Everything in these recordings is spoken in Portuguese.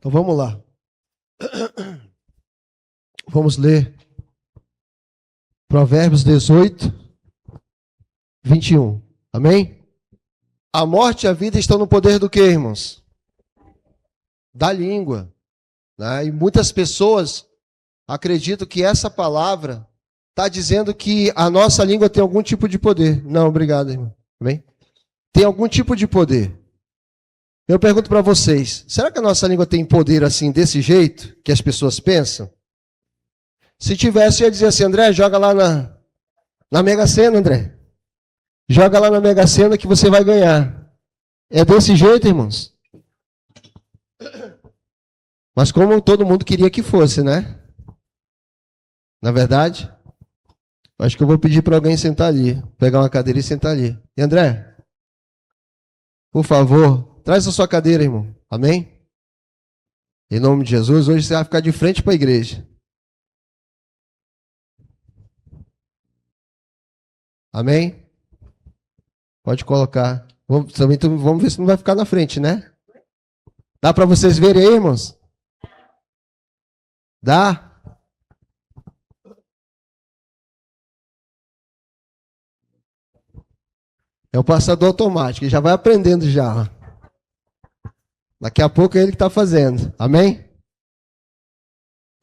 Então vamos lá. Vamos ler Provérbios 18, 21. Amém? A morte e a vida estão no poder do quê, irmãos? Da língua. Né? E muitas pessoas acreditam que essa palavra está dizendo que a nossa língua tem algum tipo de poder. Não, obrigado, irmão. Amém? Tem algum tipo de poder. Eu pergunto para vocês, será que a nossa língua tem poder assim, desse jeito, que as pessoas pensam? Se tivesse, eu ia dizer assim, André, joga lá na Mega Sena, André. Joga lá na Mega Sena que você vai ganhar. É desse jeito, irmãos? Mas como todo mundo queria que fosse, né? Na verdade, acho que eu vou pedir para alguém sentar ali. Pegar uma cadeira e sentar ali. E André, por favor, traz a sua cadeira, irmão. Amém? Em nome de Jesus, hoje você vai ficar de frente para a igreja. Amém? Pode colocar. Vamos ver se não vai ficar na frente, né? Dá para vocês verem aí, irmãos? Dá? É o passador automático, ele já vai aprendendo já. Daqui a pouco é ele que está fazendo. Amém?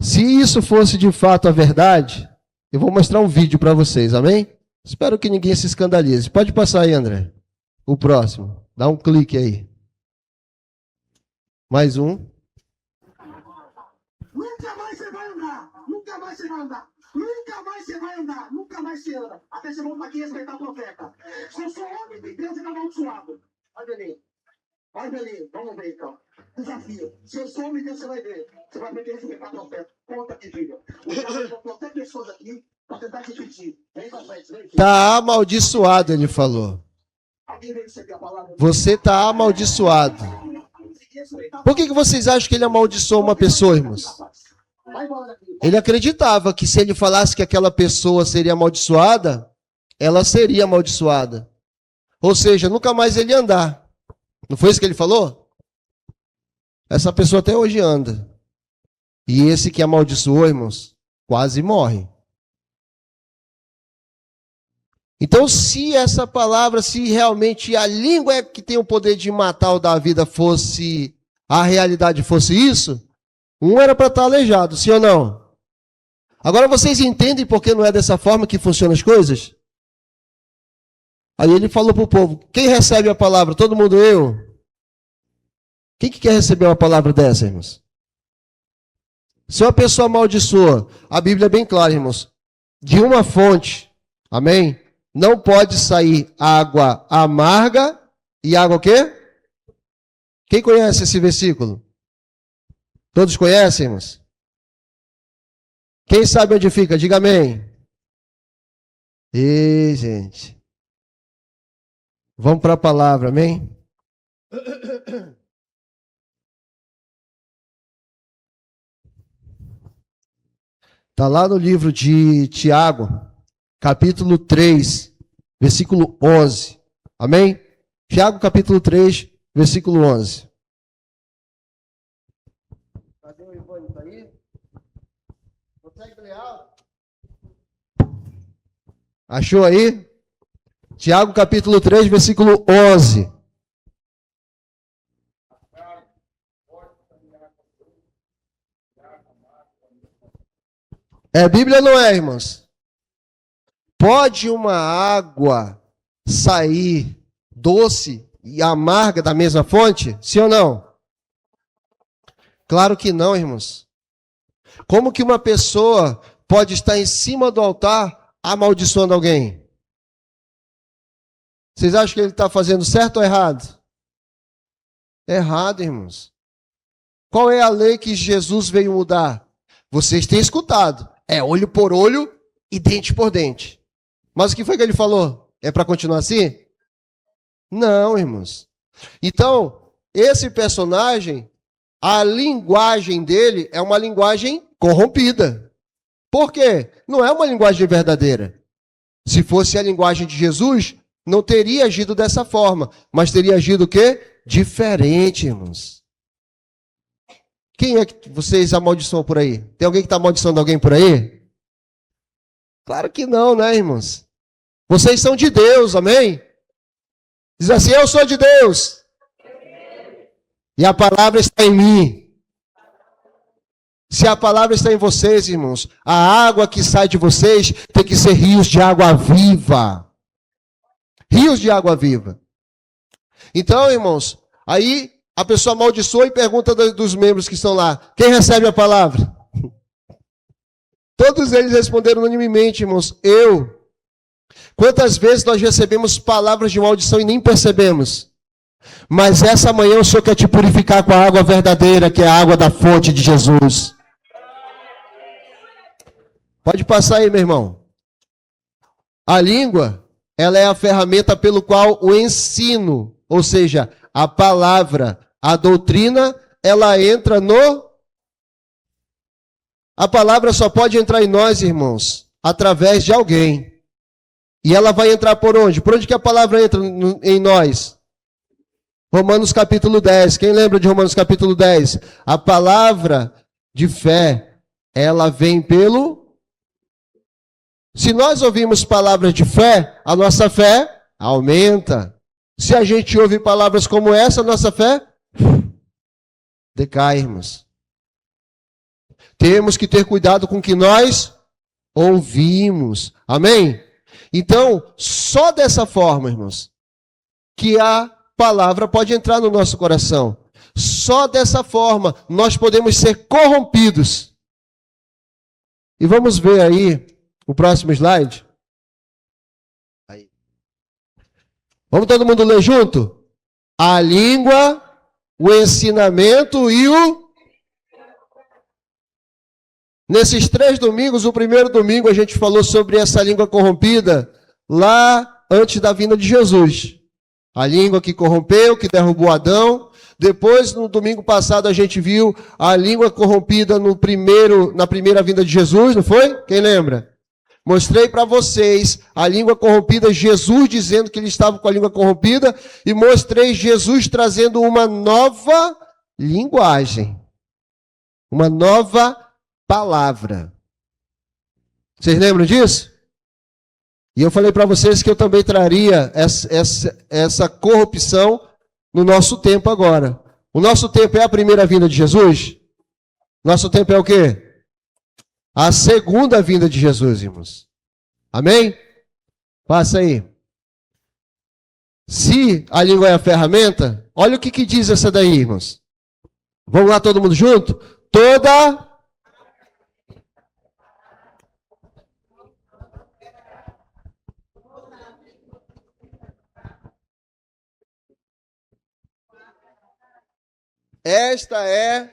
Se isso fosse de fato a verdade, eu vou mostrar um vídeo para vocês, amém? Espero que ninguém se escandalize. Pode passar aí, André. O próximo. Dá um clique aí. Mais um. Nunca mais você vai andar. Nunca mais você vai andar. Nunca mais você vai andar. Nunca mais você anda. Até você voltar aqui e respeitar a profeta. Se eu sou homem de Deus, ele é amaldiçoado. Olha ali. Olha ali. Vamos ver então. Desafio. Se eu sou homem de Deus, você vai ver. Você vai aprender a respeitar a profeta. Conta aqui, filho. Eu já botou até pessoas aqui para tentar repetir. Vem pra frente. Vem, filho. Tá amaldiçoado, ele falou. Alguém vem receber a palavra. Você tá amaldiçoado. Por que vocês acham que ele amaldiçoou uma pessoa, irmãos? Vai embora daqui. Ele acreditava que se ele falasse que aquela pessoa seria amaldiçoada, ela seria amaldiçoada. Ou seja, nunca mais ele ia andar. Não foi isso que ele falou? Essa pessoa até hoje anda. E esse que amaldiçoou, irmãos, quase morre. Então, se essa palavra, se realmente a língua é que tem o poder de matar ou dar a vida fosse, a realidade fosse isso, um era para estar aleijado, sim ou não? Agora vocês entendem por que não é dessa forma que funcionam as coisas? Aí ele falou para o povo, quem recebe a palavra? Todo mundo eu? Quem que quer receber uma palavra dessa, irmãos? Se uma pessoa amaldiçoa, a Bíblia é bem clara, irmãos, de uma fonte, amém? Não pode sair água amarga e água o quê? Quem conhece esse versículo? Todos conhecem, irmãos? Quem sabe onde fica? Diga amém. E gente. Vamos para a palavra, amém? Está lá no livro de Tiago, capítulo 3, versículo 11. Amém? Tiago, capítulo 3, versículo 11. Cadê o Ivone? Está aí? Consegue ler alto? Achou aí? Tiago, capítulo 3, versículo 11. É Bíblia ou não é, irmãos? Pode uma água sair doce e amarga da mesma fonte? Sim ou não? Claro que não, irmãos. Como que uma pessoa pode estar em cima do altar amaldiçoando alguém? Vocês acham que ele está fazendo certo ou errado? Errado, irmãos. Qual é a lei que Jesus veio mudar? Vocês têm escutado. É olho por olho e dente por dente. Mas o que foi que ele falou? É para continuar assim? Não, irmãos. Então, esse personagem, a linguagem dele é uma linguagem corrompida. Por quê? Não é uma linguagem verdadeira. Se fosse a linguagem de Jesus, não teria agido dessa forma, mas teria agido o quê? Diferente, irmãos. O Quem é que vocês amaldiçoam por aí? Tem alguém que está amaldiçoando alguém por aí? Claro que não, né, irmãos? Vocês são de Deus, amém? Diz assim, eu sou de Deus. E a palavra está em mim. Se a palavra está em vocês, irmãos, a água que sai de vocês tem que ser rios de água viva. Rios de água viva. Então, irmãos, aí a pessoa amaldiçoa e pergunta dos membros que estão lá, quem recebe a palavra? Todos eles responderam unanimemente, irmãos, eu. Quantas vezes nós recebemos palavras de maldição e nem percebemos? Mas essa manhã o Senhor quer te purificar com a água verdadeira, que é a água da fonte de Jesus. Pode passar aí, meu irmão. A língua, ela é a ferramenta pelo qual o ensino, ou seja, a palavra, a doutrina, ela entra no... A palavra só pode entrar em nós, irmãos, através de alguém. E ela vai entrar por onde? Por onde que a palavra entra em nós? Romanos capítulo 10. Quem lembra de Romanos capítulo 10? A palavra de fé, ela vem pelo... Se nós ouvimos palavras de fé, a nossa fé aumenta. Se a gente ouve palavras como essa, a nossa fé decai, irmãos. Temos que ter cuidado com o que nós ouvimos. Amém? Então, só dessa forma, irmãos, que a palavra pode entrar no nosso coração. Só dessa forma nós podemos ser corrompidos. E vamos ver aí o próximo slide. Aí. Vamos todo mundo ler junto? A língua, o ensinamento e o... Nesses 3 domingos, o primeiro domingo a gente falou sobre essa língua corrompida lá antes da vinda de Jesus. A língua que corrompeu, que derrubou Adão. Depois, no domingo passado, a gente viu a língua corrompida na primeira vinda de Jesus, não foi? Quem lembra? Mostrei para vocês a língua corrompida, Jesus dizendo que ele estava com a língua corrompida, e mostrei Jesus trazendo uma nova linguagem. Uma nova palavra. Vocês lembram disso? E eu falei para vocês que eu também traria essa corrupção no nosso tempo agora. O nosso tempo é a primeira vinda de Jesus? Nosso tempo é o quê? A segunda vinda de Jesus, irmãos. Amém? Passa aí. Se a língua é a ferramenta, olha o que diz essa daí, irmãos. Vamos lá todo mundo junto? Toda... Esta é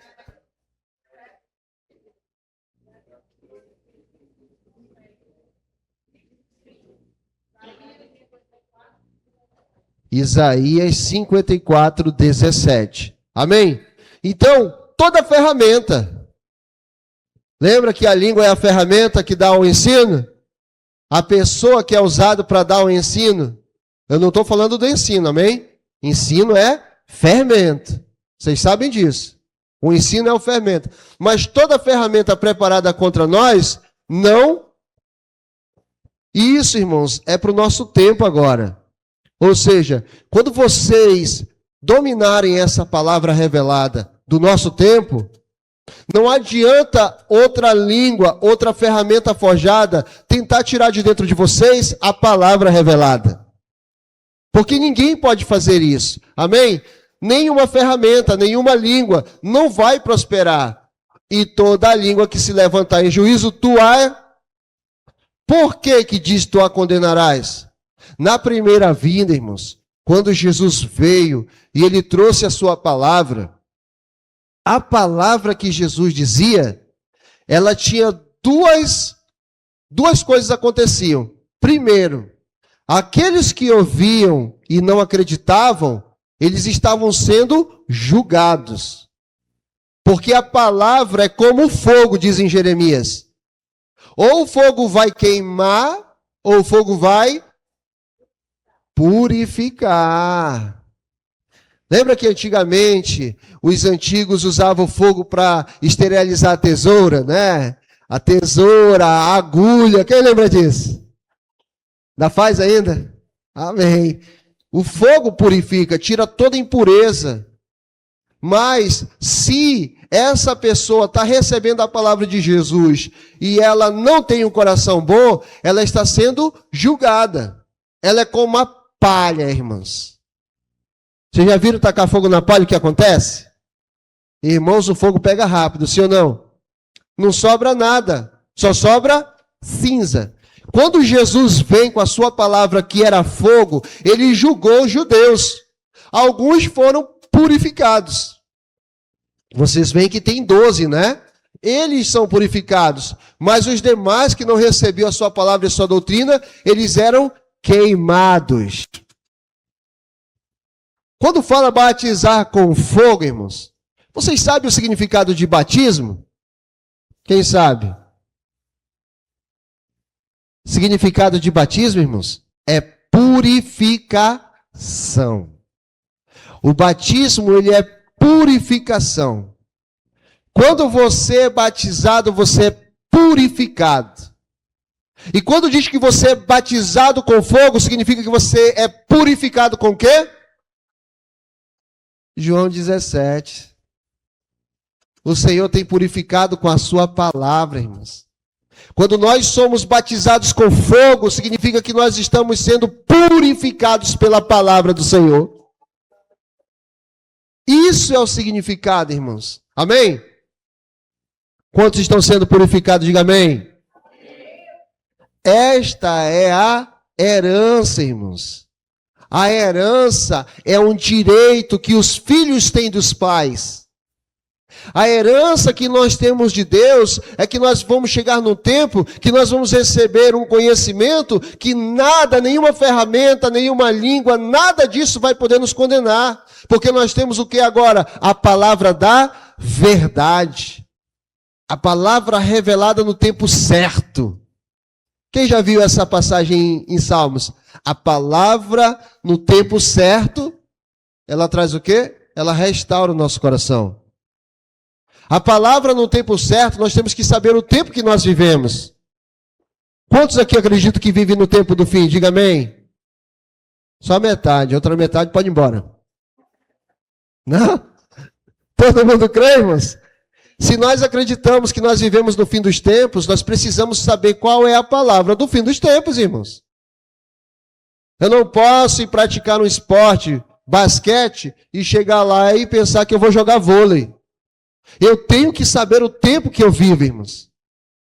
Isaías 54, 17. Amém? Então, toda ferramenta. Lembra que a língua é a ferramenta que dá o ensino? A pessoa que é usada para dar o ensino. Eu não estou falando do ensino, amém? Ensino é fermento. Vocês sabem disso. O ensino é o fermento. Mas toda ferramenta preparada contra nós, não. E isso, irmãos, é para o nosso tempo agora. Ou seja, quando vocês dominarem essa palavra revelada do nosso tempo, não adianta outra língua, outra ferramenta forjada tentar tirar de dentro de vocês a palavra revelada. Porque ninguém pode fazer isso. Amém? Nenhuma ferramenta, nenhuma língua não vai prosperar. E toda a língua que se levantar em juízo, tu a... Por que diz tu a condenarás? Na primeira vinda, irmãos, quando Jesus veio e ele trouxe a sua palavra, a palavra que Jesus dizia, ela tinha duas coisas aconteciam. Primeiro, aqueles que ouviam e não acreditavam, eles estavam sendo julgados. Porque a palavra é como o fogo, diz em Jeremias. Ou o fogo vai queimar, ou o fogo vai purificar. Lembra que antigamente os antigos usavam fogo para esterilizar a tesoura, né? A tesoura, a agulha, quem lembra disso? Ainda faz ainda? Amém. O fogo purifica, tira toda impureza. Mas se essa pessoa está recebendo a palavra de Jesus e ela não tem um coração bom, ela está sendo julgada. Ela é como uma palha, irmãos. Vocês já viram tacar fogo na palha, o que acontece? Irmãos, o fogo pega rápido, sim ou não? Não sobra nada, só sobra cinza. Quando Jesus vem com a sua palavra que era fogo, ele julgou os judeus. Alguns foram purificados. Vocês veem que tem 12, né? Eles são purificados. Mas os demais que não recebiam a sua palavra e a sua doutrina, eles eram queimados. Quando fala batizar com fogo, irmãos, vocês sabem o significado de batismo? Quem sabe? Significado de batismo, irmãos, é purificação. O batismo, ele é purificação. Quando você é batizado, você é purificado. E quando diz que você é batizado com fogo, significa que você é purificado com o quê? João 17. O Senhor tem purificado com a sua palavra, irmãos. Quando nós somos batizados com fogo, significa que nós estamos sendo purificados pela palavra do Senhor. Isso é o significado, irmãos. Amém? Quantos estão sendo purificados? Diga amém. Esta é a herança, irmãos. A herança é um direito que os filhos têm dos pais. A herança que nós temos de Deus é que nós vamos chegar num tempo que nós vamos receber um conhecimento que nada, nenhuma ferramenta, nenhuma língua, nada disso vai poder nos condenar. Porque nós temos o que agora? A palavra da verdade. A palavra revelada no tempo certo. Quem já viu essa passagem em Salmos? A palavra no tempo certo, ela traz o quê? Ela restaura o nosso coração. A palavra no tempo certo, nós temos que saber o tempo que nós vivemos. Quantos aqui acreditam que vivem no tempo do fim? Diga amém. Só metade, a outra metade pode ir embora. Não? Todo mundo crê, irmãos? Se nós acreditamos que nós vivemos no fim dos tempos, nós precisamos saber qual é a palavra do fim dos tempos, irmãos. Eu não posso ir praticar um esporte, basquete, e chegar lá e pensar que eu vou jogar vôlei. Eu tenho que saber o tempo que eu vivo, irmãos.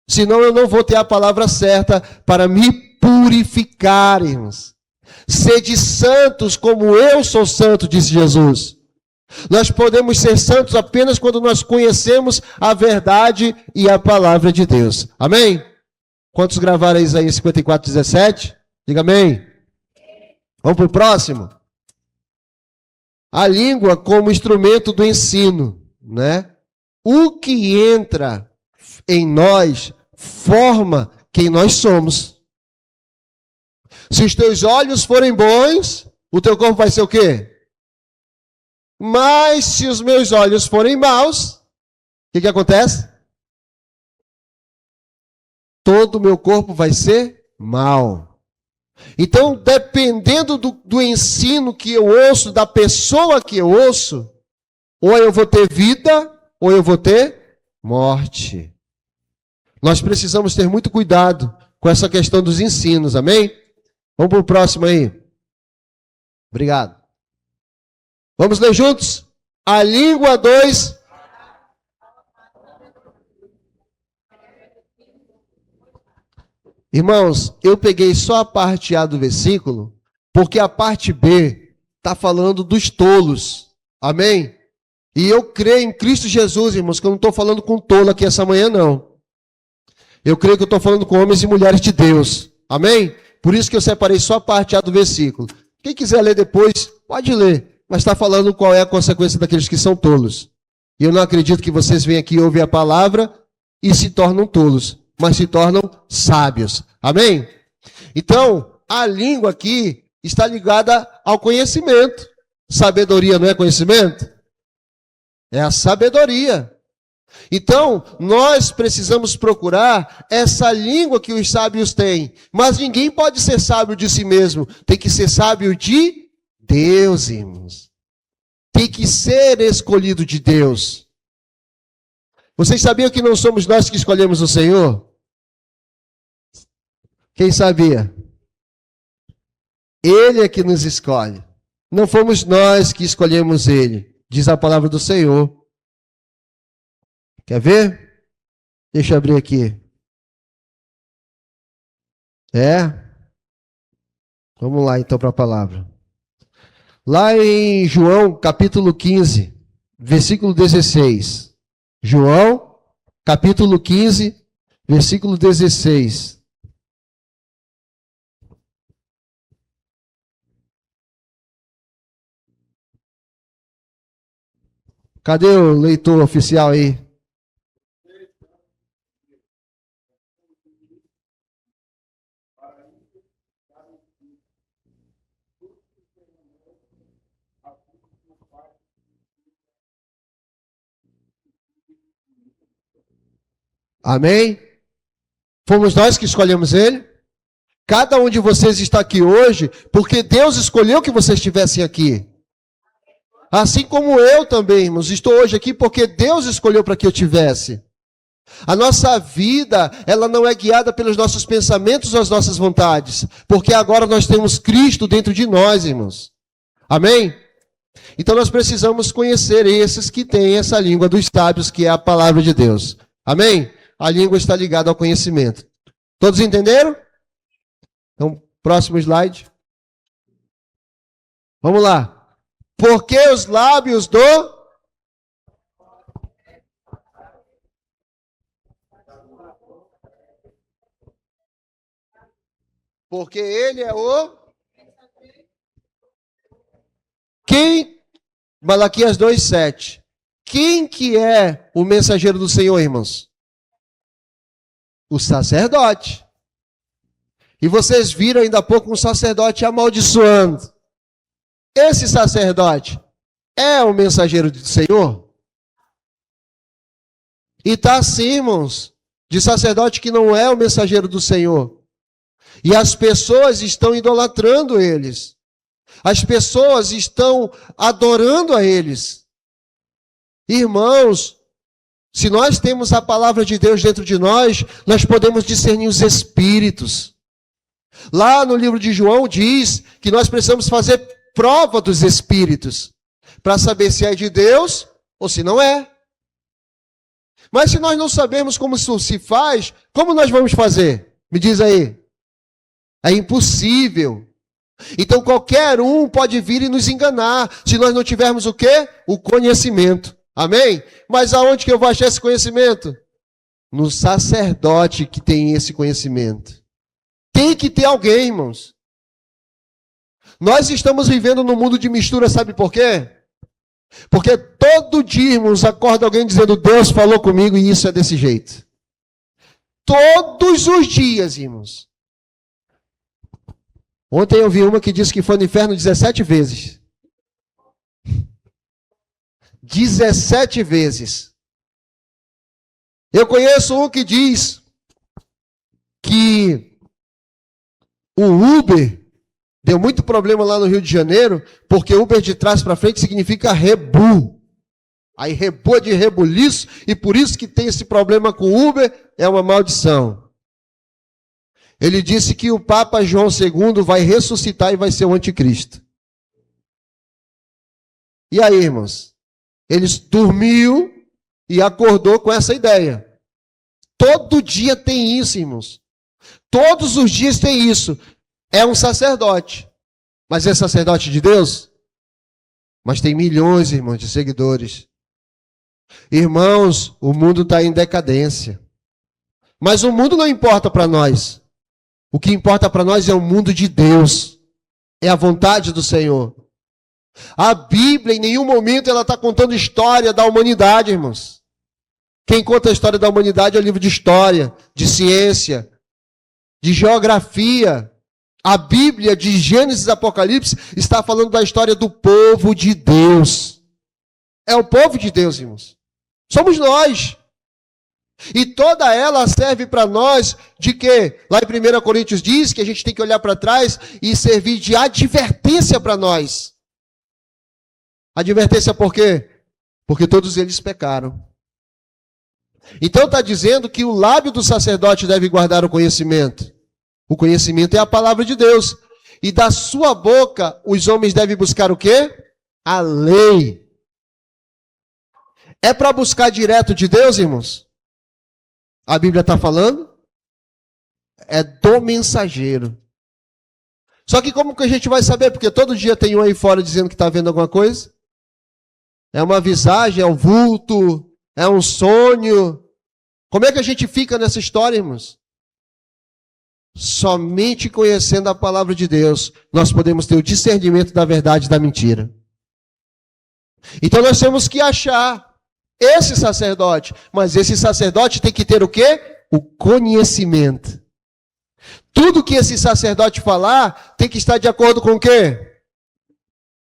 Senão eu não vou ter a palavra certa para me purificar, irmãos. Sede santos como eu sou santo, disse Jesus. Nós podemos ser santos apenas quando nós conhecemos a verdade e a palavra de Deus. Amém? Quantos gravaram Isaías 54:17? Diga amém. Vamos para o próximo? A língua como instrumento do ensino, né? O que entra em nós forma quem nós somos. Se os teus olhos forem bons, o teu corpo vai ser o quê? Mas se os meus olhos forem maus, o que acontece? Todo o meu corpo vai ser mau. Então, dependendo do ensino que eu ouço, da pessoa que eu ouço, ou eu vou ter vida, ou eu vou ter morte. Nós precisamos ter muito cuidado com essa questão dos ensinos, amém? Vamos para o próximo aí. Obrigado. Vamos ler juntos? A língua 2. Irmãos, eu peguei só a parte A do versículo, porque a parte B está falando dos tolos. Amém? E eu creio em Cristo Jesus, irmãos, que eu não estou falando com tolo aqui essa manhã, não. Eu creio que eu estou falando com homens e mulheres de Deus. Amém? Por isso que eu separei só a parte A do versículo. Quem quiser ler depois, pode ler. Mas está falando qual é a consequência daqueles que são tolos. E eu não acredito que vocês venham aqui ouvir a palavra e se tornam tolos, mas se tornam sábios. Amém? Então, a língua aqui está ligada ao conhecimento. Sabedoria não é conhecimento? É a sabedoria. Então, nós precisamos procurar essa língua que os sábios têm. Mas ninguém pode ser sábio de si mesmo. Tem que ser sábio de Deus, irmãos. Tem que ser escolhido de Deus. Vocês sabiam que não somos nós que escolhemos o Senhor? Quem sabia? Ele é que nos escolhe. Não fomos nós que escolhemos Ele. Diz a palavra do Senhor. Quer ver? Deixa eu abrir aqui. Vamos lá então para a palavra. Lá em João, capítulo 15, versículo 16. João, capítulo 15, versículo 16. Cadê o leitor oficial aí? Amém? Fomos nós que escolhemos ele. Cada um de vocês está aqui hoje porque Deus escolheu que vocês estivessem aqui. Assim como eu também, irmãos, estou hoje aqui porque Deus escolheu para que eu tivesse. A nossa vida, ela não é guiada pelos nossos pensamentos ou as nossas vontades, porque agora nós temos Cristo dentro de nós, irmãos. Amém? Então nós precisamos conhecer esses que têm essa língua dos sábios, que é a palavra de Deus. Amém? A língua está ligada ao conhecimento. Todos entenderam? Então, próximo slide. Vamos lá. Porque os lábios do... Porque ele é o... Quem? Malaquias 2:7. Quem que é o mensageiro do Senhor, irmãos? O sacerdote. E vocês viram ainda há pouco um sacerdote amaldiçoando. Esse sacerdote é o mensageiro do Senhor? E está assim, irmãos, de sacerdote que não é o mensageiro do Senhor. E as pessoas estão idolatrando eles. As pessoas estão adorando a eles. Irmãos, se nós temos a palavra de Deus dentro de nós, nós podemos discernir os espíritos. Lá no livro de João diz que nós precisamos fazer prova dos espíritos, para saber se é de Deus ou se não é. Mas se nós não sabemos como isso se faz, como nós vamos fazer? Me diz aí. É impossível. Então qualquer um pode vir e nos enganar, se nós não tivermos o quê? O conhecimento. Amém? Mas aonde que eu vou achar esse conhecimento? No sacerdote que tem esse conhecimento. Tem que ter alguém, irmãos. Nós estamos vivendo num mundo de mistura, sabe por quê? Porque todo dia, irmãos, acorda alguém dizendo, Deus falou comigo e isso é desse jeito. Todos os dias, irmãos. Ontem eu vi uma que disse que foi no inferno 17 vezes. 17 vezes. Eu conheço um que diz que o Uber deu muito problema lá no Rio de Janeiro, porque Uber de trás para frente significa rebu. Aí rebu é de rebuliço, e por isso que tem esse problema com Uber, é uma maldição. Ele disse que o Papa João II vai ressuscitar e vai ser o anticristo. E aí, irmãos? Ele dormiu e acordou com essa ideia. Todo dia tem isso, irmãos. Todos os dias tem isso. É um sacerdote. Mas é sacerdote de Deus? Mas tem milhões, irmãos, de seguidores. Irmãos, o mundo está em decadência. Mas o mundo não importa para nós. O que importa para nós é o mundo de Deus. É a vontade do Senhor. A Bíblia, em nenhum momento, ela está contando história da humanidade, irmãos. Quem conta a história da humanidade é o livro de história, de ciência, de geografia. A Bíblia de Gênesis e Apocalipse está falando da história do povo de Deus. É o povo de Deus, irmãos. Somos nós. E toda ela serve para nós de quê? Lá em 1 Coríntios diz que a gente tem que olhar para trás e servir de advertência para nós. Advertência por quê? Porque todos eles pecaram. Então está dizendo que o lábio do sacerdote deve guardar o conhecimento. O conhecimento é a palavra de Deus. E da sua boca os homens devem buscar o quê? A lei. É para buscar direto de Deus, irmãos? A Bíblia está falando? É do mensageiro. Só que como que a gente vai saber? Porque todo dia tem um aí fora dizendo que está vendo alguma coisa. É uma visagem, é um vulto, é um sonho. Como é que a gente fica nessa história, irmãos? Somente conhecendo a palavra de Deus, nós podemos ter o discernimento da verdade e da mentira. Então nós temos que achar esse sacerdote, mas esse sacerdote tem que ter o quê? O conhecimento. Tudo que esse sacerdote falar tem que estar de acordo com o quê?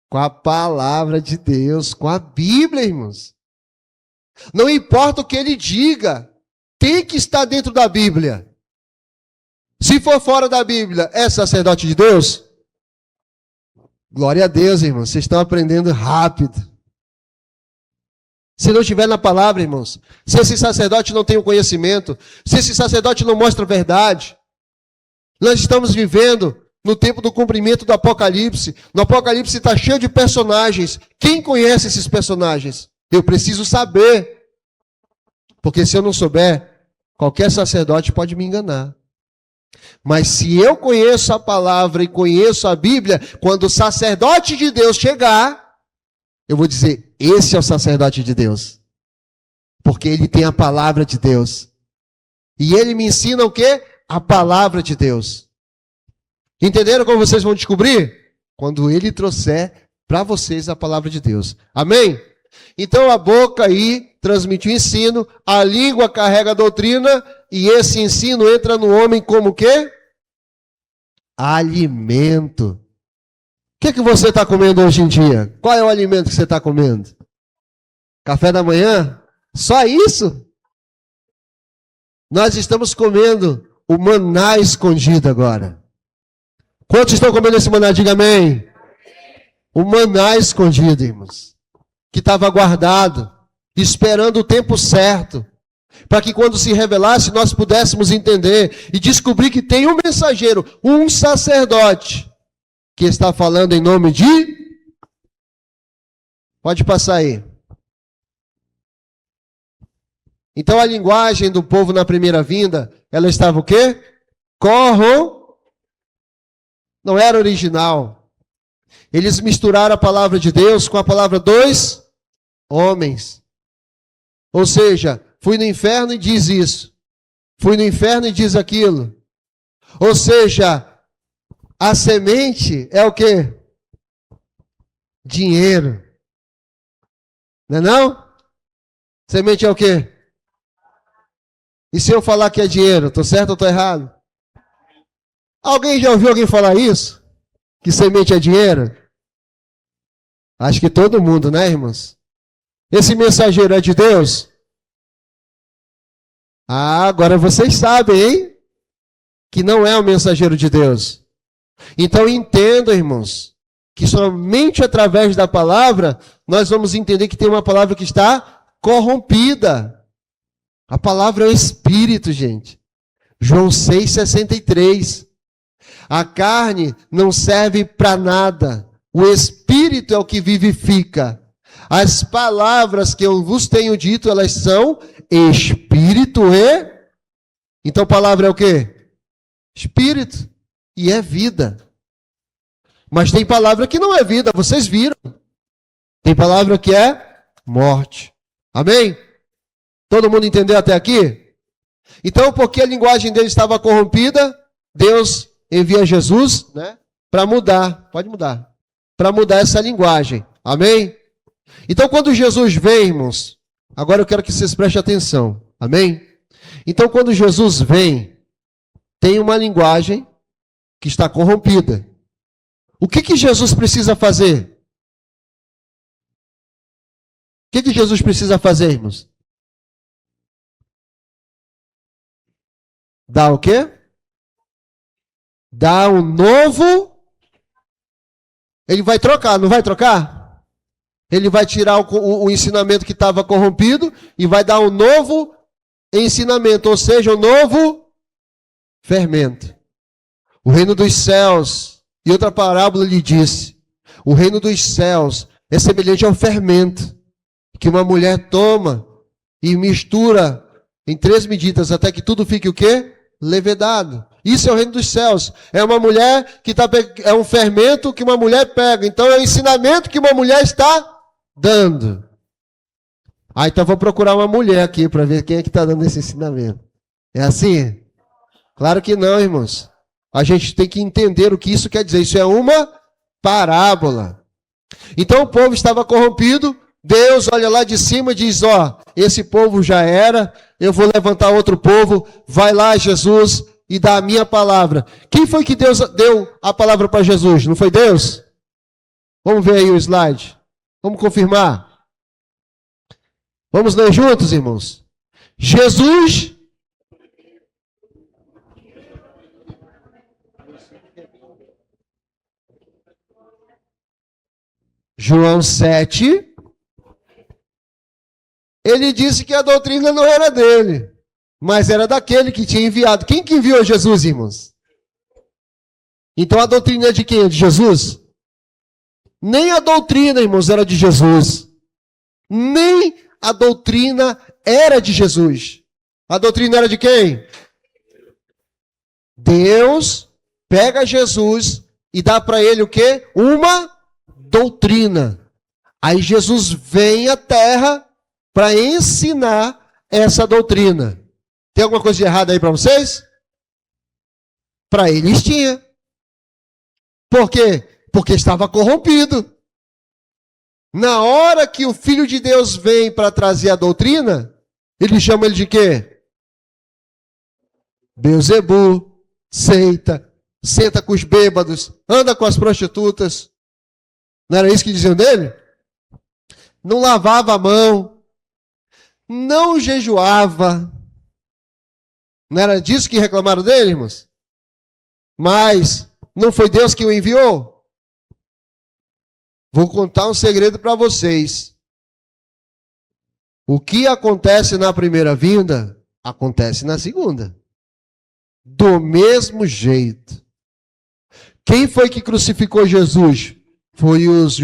Com a palavra de Deus, com a Bíblia, irmãos. Não importa o que ele diga, tem que estar dentro da Bíblia. Se for fora da Bíblia, é sacerdote de Deus? Glória a Deus, irmãos. Vocês estão aprendendo rápido. Se não estiver na palavra, irmãos, se esse sacerdote não tem o conhecimento, se esse sacerdote não mostra a verdade, nós estamos vivendo no tempo do cumprimento do Apocalipse. No Apocalipse está cheio de personagens. Quem conhece esses personagens? Eu preciso saber. Porque se eu não souber, qualquer sacerdote pode me enganar. Mas se eu conheço a palavra e conheço a Bíblia, quando o sacerdote de Deus chegar, eu vou dizer, esse é o sacerdote de Deus. Porque ele tem a palavra de Deus. E ele me ensina o quê? A palavra de Deus. Entenderam como vocês vão descobrir? Quando ele trouxer para vocês a palavra de Deus. Amém? Então a boca aí transmite o ensino, a língua carrega a doutrina, e esse ensino entra no homem como o quê? Alimento. O que você está comendo hoje em dia? Qual é o alimento que você está comendo? Café da manhã? Só isso? Nós estamos comendo o maná escondido agora. Quantos estão comendo esse maná? Diga amém. O maná escondido, irmãos. Que estava guardado, esperando o tempo certo, para que quando se revelasse nós pudéssemos entender e descobrir que tem um mensageiro, um sacerdote, que está falando em nome de... Pode passar aí. Então a linguagem do povo na primeira vinda, ela estava o quê? Não era original. Eles misturaram a palavra de Deus com a palavra dos homens. Ou seja, fui no inferno e diz isso. Fui no inferno e diz aquilo. Ou seja, a semente é o quê? Dinheiro. Não é não? Semente é o quê? E se eu falar que é dinheiro, estou certo ou estou errado? Alguém já ouviu alguém falar isso? Que semente é dinheiro? Acho que todo mundo, né, irmãos? Esse mensageiro é de Deus? Ah, agora vocês sabem, hein? Que não é o mensageiro de Deus. Então entendam, irmãos, que somente através da palavra nós vamos entender que tem uma palavra que está corrompida. A palavra é o Espírito, gente. João 6,63. A carne não serve para nada. O Espírito é o que vivifica. As palavras que eu vos tenho dito, elas são Espírito e... Então palavra é o quê? Espírito. E é vida. Mas tem palavra que não é vida, vocês viram. Tem palavra que é morte. Amém? Todo mundo entendeu até aqui? Então, porque a linguagem dele estava corrompida, Deus envia Jesus, né, para mudar. Pode mudar. Para mudar essa linguagem. Amém? Então, quando Jesus vem, irmãos, agora eu quero que vocês prestem atenção. Amém? Então, quando Jesus vem, tem uma linguagem que está corrompida. O que Jesus precisa fazer? O que Jesus precisa fazer, irmãos? Dar o quê? Dar um novo. Ele vai trocar, não vai trocar? Ele vai tirar o ensinamento que estava corrompido e vai dar um novo ensinamento, ou seja, um novo fermento. O reino dos céus, e outra parábola lhe disse, o reino dos céus é semelhante ao fermento que uma mulher toma e mistura em 3 medidas até que tudo fique o quê? Levedado. Isso é o reino dos céus. É uma mulher que é um fermento que uma mulher pega. Então é o ensinamento que uma mulher está dando. Então vou procurar uma mulher aqui para ver quem é que está dando esse ensinamento. É assim? Claro que não, irmãos. A gente tem que entender o que isso quer dizer. Isso é uma parábola. Então o povo estava corrompido. Deus olha lá de cima e diz, esse povo já era, eu vou levantar outro povo, vai lá Jesus e dá a minha palavra. Quem foi que Deus deu a palavra para Jesus? Não foi Deus? Vamos ver aí o slide. Vamos confirmar. Vamos ler juntos, irmãos. Jesus... João 7... Ele disse que a doutrina não era dele, mas era daquele que tinha enviado. Quem que enviou Jesus, irmãos? Então a doutrina é de quem? É de Jesus? Nem a doutrina, irmãos, era de Jesus. Nem a doutrina era de Jesus. A doutrina era de quem? Deus pega Jesus e dá para ele o quê? Uma doutrina. Aí Jesus vem à terra para ensinar essa doutrina. Tem alguma coisa de errado aí para vocês? Para eles tinha. Por quê? Porque estava corrompido. Na hora que o Filho de Deus vem para trazer a doutrina, ele chama ele de quê? Beelzebu, seita, senta com os bêbados, anda com as prostitutas. Não era isso que diziam dele? Não lavava a mão. Não jejuava. Não era disso que reclamaram dele, irmãos? Mas não foi Deus que o enviou? Vou contar um segredo para vocês. O que acontece na primeira vinda, acontece na segunda. Do mesmo jeito. Quem foi que crucificou Jesus? Foi os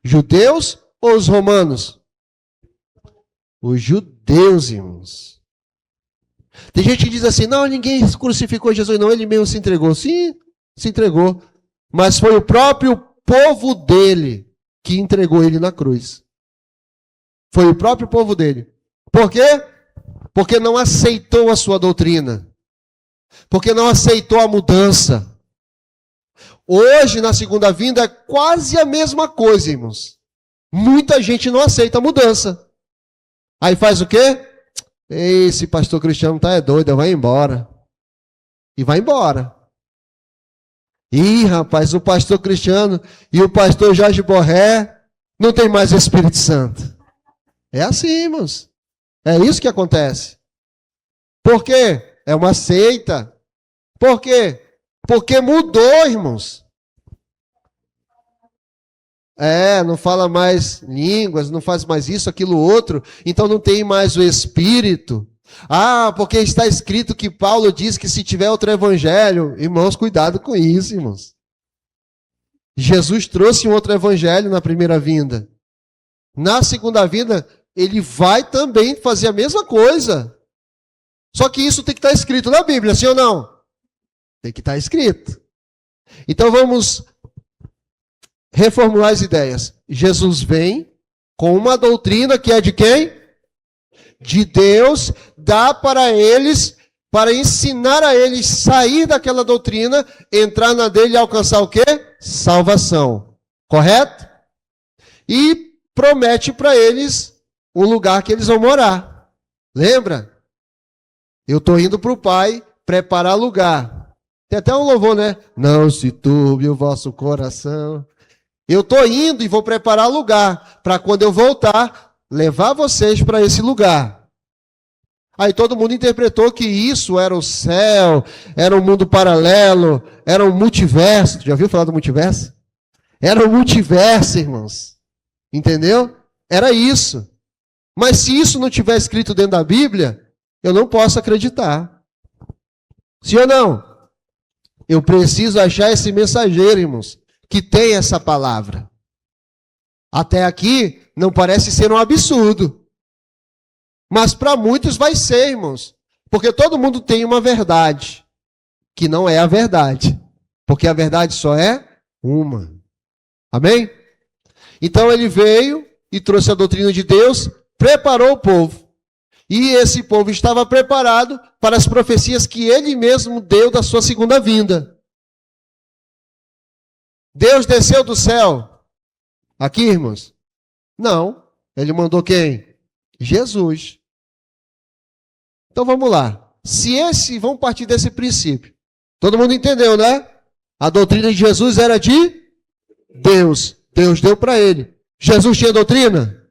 judeus ou os romanos? Os judeus, irmãos. Tem gente que diz assim, não, ninguém crucificou Jesus, não, ele mesmo se entregou. Sim, se entregou. Mas foi o próprio povo dele que entregou ele na cruz. Foi o próprio povo dele. Por quê? Porque não aceitou a sua doutrina. Porque não aceitou a mudança. Hoje, na segunda vinda, é quase a mesma coisa, irmãos. Muita gente não aceita a mudança. Aí faz o quê? Esse pastor Cristiano tá doido, vai embora. E vai embora. Ih, rapaz, o pastor Cristiano e o pastor Jorge Borré não tem mais o Espírito Santo. É assim, irmãos. É isso que acontece. Por quê? É uma seita. Por quê? Porque mudou, irmãos. Não fala mais línguas, não faz mais isso, aquilo, outro. Então não tem mais o Espírito. Porque está escrito que Paulo diz que se tiver outro evangelho, irmãos, cuidado com isso, irmãos. Jesus trouxe um outro evangelho na primeira vinda. Na segunda vinda, ele vai também fazer a mesma coisa. Só que isso tem que estar escrito na Bíblia, sim ou não? Tem que estar escrito. Então vamos reformular as ideias. Jesus vem com uma doutrina que é de quem? De Deus, dá para eles, para ensinar a eles sair daquela doutrina, entrar na dele e alcançar o quê? Salvação. Correto? E promete para eles o lugar que eles vão morar. Lembra? Eu estou indo para o Pai preparar lugar. Tem até um louvor, né? Não se turbe o vosso coração. Eu estou indo e vou preparar lugar para quando eu voltar, levar vocês para esse lugar. Aí todo mundo interpretou que isso era o céu, era um mundo paralelo, era um multiverso. Já ouviu falar do multiverso? Era um multiverso, irmãos. Entendeu? Era isso. Mas se isso não tiver escrito dentro da Bíblia, eu não posso acreditar. Sim ou não? Eu preciso achar esse mensageiro, irmãos, que tem essa palavra. Até aqui não parece ser um absurdo. Mas para muitos vai ser, irmãos. Porque todo mundo tem uma verdade, que não é a verdade. Porque a verdade só é uma. Amém? Então ele veio e trouxe a doutrina de Deus, preparou o povo. E esse povo estava preparado para as profecias que ele mesmo deu da sua segunda vinda. Deus desceu do céu. Aqui, irmãos? Não. Ele mandou quem? Jesus. Então vamos lá. Vamos partir desse princípio. Todo mundo entendeu, né? A doutrina de Jesus era de Deus. Deus deu para ele. Jesus tinha doutrina?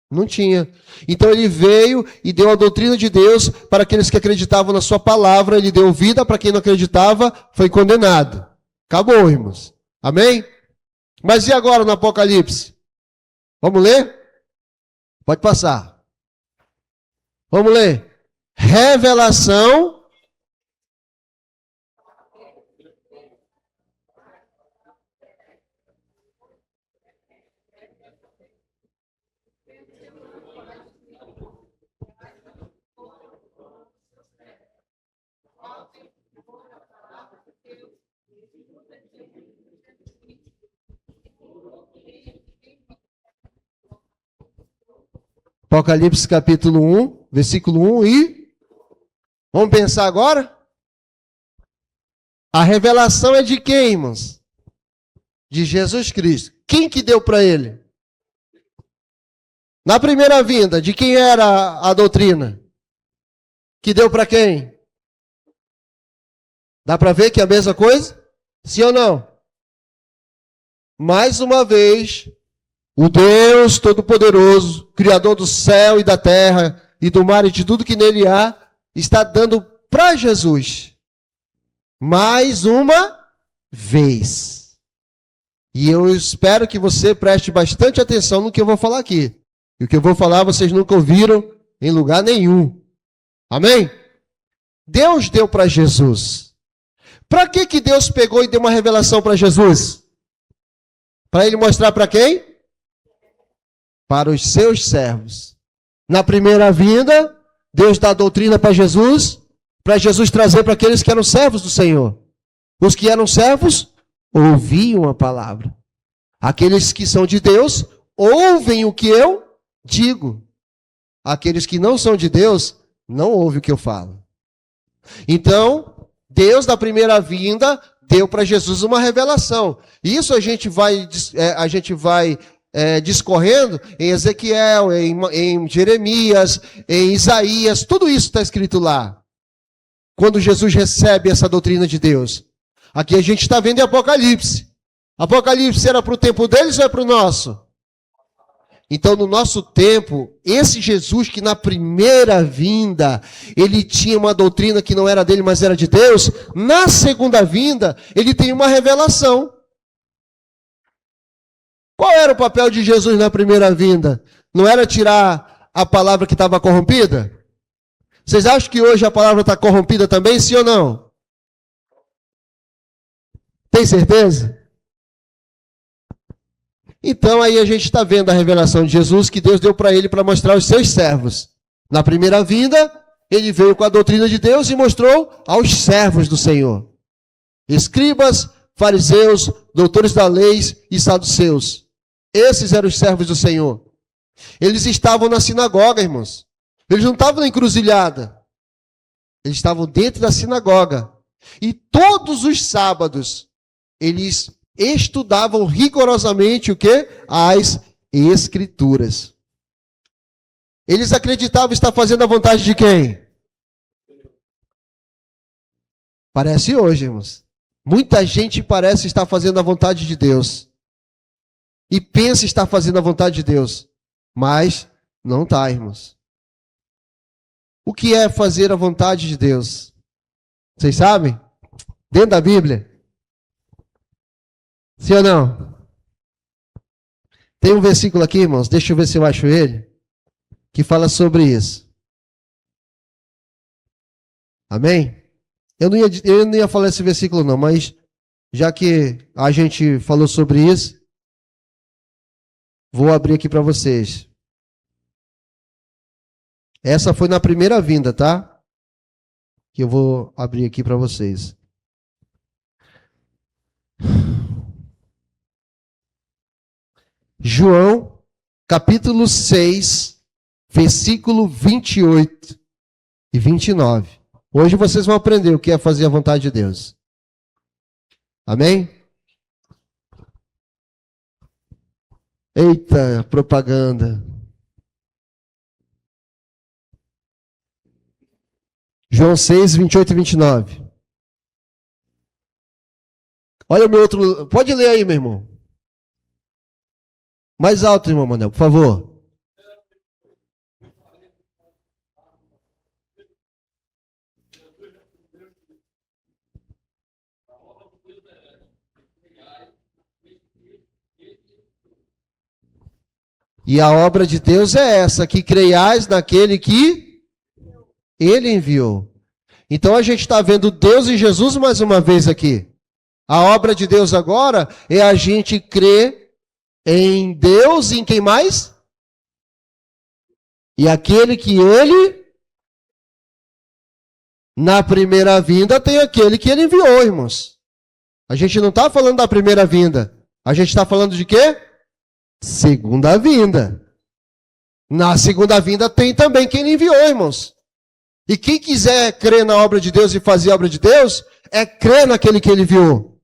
Não tinha. Então ele veio e deu a doutrina de Deus para aqueles que acreditavam na sua palavra. Ele deu vida para quem não acreditava, foi condenado. Acabou, irmãos. Amém? Mas e agora no Apocalipse? Vamos ler? Pode passar. Vamos ler. Revelação. Apocalipse capítulo 1, versículo 1 e... Vamos pensar agora? A revelação é de quem, irmãos? De Jesus Cristo. Quem que deu para ele? Na primeira vinda, de quem era a doutrina? Que deu para quem? Dá para ver que é a mesma coisa? Sim ou não? Mais uma vez, o Deus Todo-Poderoso, Criador do céu e da terra, e do mar e de tudo que nele há, está dando para Jesus mais uma vez. E eu espero que você preste bastante atenção no que eu vou falar aqui. E o que eu vou falar vocês nunca ouviram em lugar nenhum. Amém? Deus deu para Jesus. Para que Deus pegou e deu uma revelação para Jesus? Para ele mostrar para quem? Para os seus servos. Na primeira vinda, Deus dá a doutrina para Jesus trazer para aqueles que eram servos do Senhor. Os que eram servos ouviam a palavra. Aqueles que são de Deus ouvem o que eu digo. Aqueles que não são de Deus não ouvem o que eu falo. Então, Deus da primeira vinda deu para Jesus uma revelação. Isso a gente vai discorrendo em Ezequiel, em Jeremias, em Isaías, tudo isso está escrito lá. Quando Jesus recebe essa doutrina de Deus. Aqui a gente está vendo em Apocalipse. Apocalipse era para o tempo deles ou é para o nosso? Então, no nosso tempo, esse Jesus que na primeira vinda, ele tinha uma doutrina que não era dele, mas era de Deus, na segunda vinda, ele tem uma revelação. Qual era o papel de Jesus na primeira vinda? Não era tirar a palavra que estava corrompida? Vocês acham que hoje a palavra está corrompida também, sim ou não? Tem certeza? Então aí a gente está vendo a revelação de Jesus que Deus deu para ele para mostrar aos seus servos. Na primeira vinda, ele veio com a doutrina de Deus e mostrou aos servos do Senhor. Escribas, fariseus, doutores da lei e saduceus. Esses eram os servos do Senhor. Eles estavam na sinagoga, irmãos. Eles não estavam na encruzilhada. Eles estavam dentro da sinagoga. E todos os sábados, eles estudavam rigorosamente o quê? As Escrituras. Eles acreditavam estar fazendo a vontade de quem? Parece hoje, irmãos. Muita gente parece estar fazendo a vontade de Deus. E pensa estar fazendo a vontade de Deus. Mas não está, irmãos. O que é fazer a vontade de Deus? Vocês sabem? Dentro da Bíblia. Sim ou não? Tem um versículo aqui, irmãos, deixa eu ver se eu acho ele, que fala sobre isso. Amém? Eu não ia falar esse versículo não, mas já que a gente falou sobre isso, vou abrir aqui para vocês. Essa foi na primeira vinda, tá? Que eu vou abrir aqui para vocês. João, capítulo 6, versículo 28 e 29. Hoje vocês vão aprender o que é fazer a vontade de Deus. Amém? Eita, propaganda. João 6, 28 e 29. Olha o meu outro... Pode ler aí, meu irmão. Mais alto, irmão Manel, por favor. E a obra de Deus é essa, que creiais naquele que Ele enviou. Então a gente está vendo Deus e Jesus mais uma vez aqui. A obra de Deus agora é a gente crer em Deus e em quem mais? E aquele que Ele, na primeira vinda, tem aquele que Ele enviou, irmãos. A gente não está falando da primeira vinda. A gente está falando de quê? Segunda vinda. Na segunda vinda tem também quem Ele enviou, irmãos. E quem quiser crer na obra de Deus e fazer a obra de Deus, é crer naquele que Ele enviou.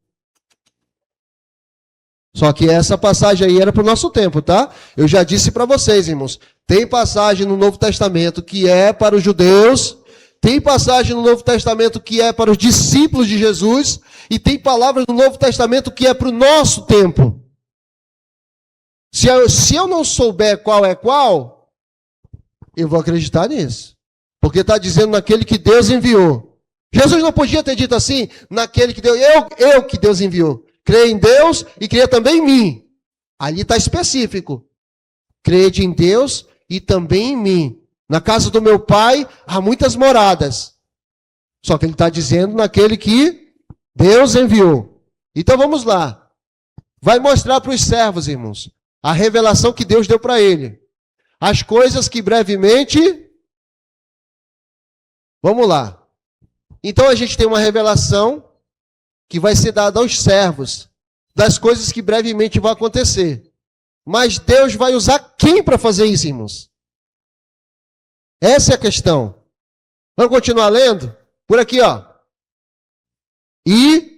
Só que essa passagem aí era para o nosso tempo, tá? Eu já disse para vocês, irmãos. Tem passagem no Novo Testamento que é para os judeus. Tem passagem no Novo Testamento que é para os discípulos de Jesus. E tem palavras no Novo Testamento que é para o nosso tempo. Se eu não souber qual é qual, eu vou acreditar nisso. Porque está dizendo naquele que Deus enviou. Jesus não podia ter dito assim, naquele que Deus... Eu que Deus enviou. Creia em Deus e creia também em mim. Ali está específico. Crede em Deus e também em mim. Na casa do meu pai há muitas moradas. Só que ele está dizendo naquele que Deus enviou. Então vamos lá. Vai mostrar para os servos, irmãos, a revelação que Deus deu para ele. As coisas que brevemente... Vamos lá. Então a gente tem uma revelação que vai ser dada aos servos das coisas que brevemente vão acontecer. Mas Deus vai usar quem para fazer isso, irmãos? Essa é a questão. Vamos continuar lendo? Por aqui, ó. E...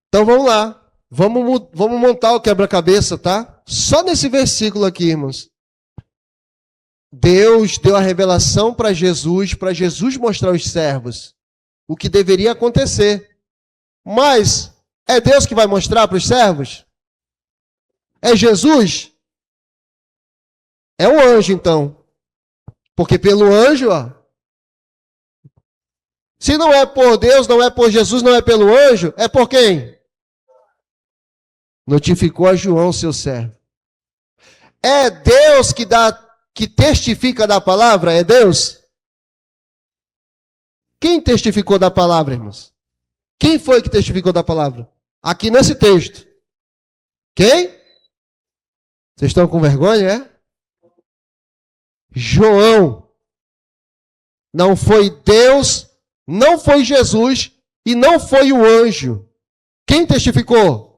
Então vamos lá. Vamos montar o quebra-cabeça, tá? Só nesse versículo aqui, irmãos. Deus deu a revelação para Jesus mostrar aos servos o que deveria acontecer. Mas é Deus que vai mostrar para os servos? É Jesus? É o anjo, então. Porque pelo anjo, ó. Se não é por Deus, não é por Jesus, não é pelo anjo, é por quem? Notificou a João, seu servo. É Deus que testifica da palavra? É Deus? Quem testificou da palavra, irmãos? Quem foi que testificou da palavra? Aqui nesse texto. Quem? Vocês estão com vergonha, é? João. Não foi Deus, não foi Jesus e não foi o anjo. Quem testificou?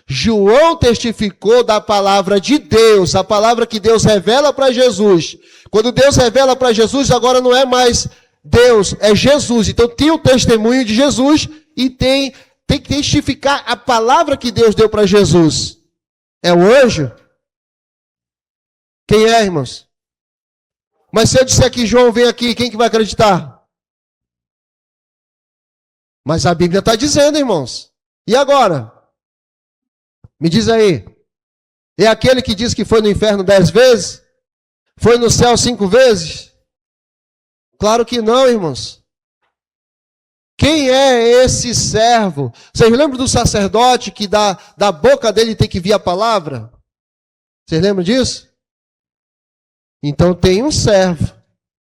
João testificou da palavra de Deus, a palavra que Deus revela para Jesus. Quando Deus revela para Jesus, agora não é mais Deus, é Jesus. Então tem o testemunho de Jesus e tem tem que testificar a palavra que Deus deu para Jesus. É o anjo? Quem é, irmãos? Mas se eu disser que João vem aqui, quem que vai acreditar? Mas a Bíblia está dizendo, irmãos. E agora? Me diz aí. É aquele que diz que foi no inferno 10 vezes? Foi no céu 5 vezes? Claro que não, irmãos. Quem é esse servo? Vocês lembram do sacerdote que da boca dele tem que vir a palavra? Vocês lembram disso? Então tem um servo,